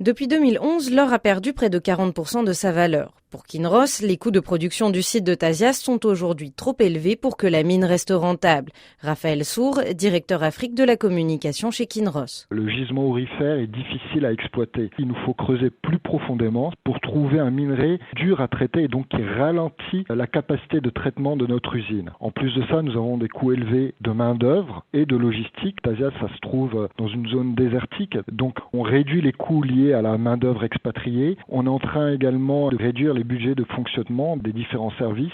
Depuis 2011, l'or a perdu près de 40% de sa valeur. Pour Kinross, les coûts de production du site de Tasiast sont aujourd'hui trop élevés pour que la mine reste rentable. Raphaël Sour, directeur Afrique de la communication chez Kinross. Le gisement aurifère est difficile à exploiter. Il nous faut creuser plus profondément pour trouver un minerai dur à traiter et donc qui ralentit la capacité de traitement de notre usine. En plus de ça, nous avons des coûts élevés de main-d'œuvre et de logistique. Tasiast, ça se trouve dans une zone désertique, donc on réduit les coûts liés à la main-d'œuvre expatriée. On est en train également de réduire les budgets de fonctionnement des différents services.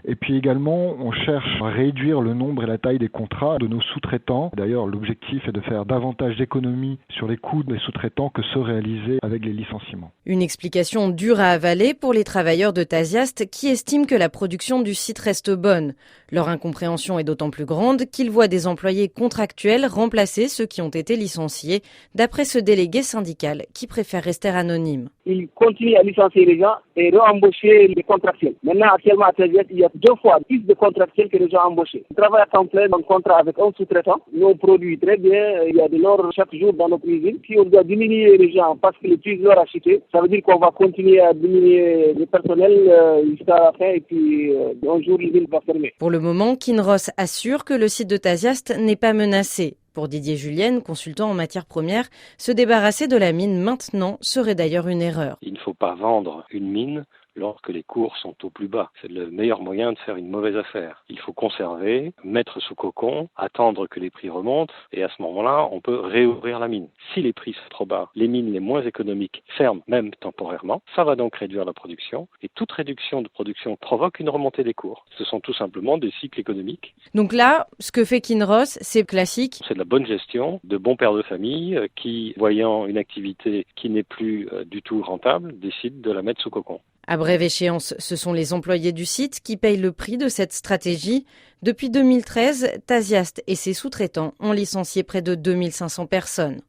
Et puis également, on cherche à réduire le nombre et la taille des contrats de nos sous-traitants. D'ailleurs, l'objectif est de faire davantage d'économies sur les coûts des sous-traitants que ceux réalisés avec les licenciements. Une explication dure à avaler pour les travailleurs de Tasiast qui estiment que la production du site reste bonne. Leur incompréhension est d'autant plus grande qu'ils voient des employés contractuels remplacer ceux qui ont été licenciés, d'après ce délégué syndical qui préfère rester anonyme. Ils continuent à licencier les gens et re-embaucher les contractuels. Maintenant, actuellement, à Tasiast, il y a 2 fois plus de contractuels que de gens embauchés. On travaille à temps plein dans le contrat avec un sous-traitant. Nous, on produit très bien. Il y a de l'or chaque jour dans nos usines. Si on doit diminuer les gens parce que le prix de l'or a chuté, ça veut dire qu'on va continuer à diminuer le personnel jusqu'à la fin et puis un jour, l'usine va fermer. Pour le moment, Kinross assure que le site de Tasiast n'est pas menacé. Pour Didier Julienne, consultant en matières premières, se débarrasser de la mine maintenant serait d'ailleurs une erreur. Il ne faut pas vendre une mine lorsque les cours sont au plus bas. C'est le meilleur moyen de faire une mauvaise affaire. Il faut conserver, mettre sous cocon, attendre que les prix remontent et à ce moment-là, on peut réouvrir la mine. Si les prix sont trop bas, les mines les moins économiques ferment même temporairement. Ça va donc réduire la production et toute réduction de production provoque une remontée des cours. Ce sont tout simplement des cycles économiques. Donc là, ce que fait Kinross, c'est classique. C'est de la bonne gestion de bons pères de famille qui, voyant une activité qui n'est plus du tout rentable, décident de la mettre sous cocon. À brève échéance, ce sont les employés du site qui payent le prix de cette stratégie. Depuis 2013, Tasiast et ses sous-traitants ont licencié près de 2500 personnes.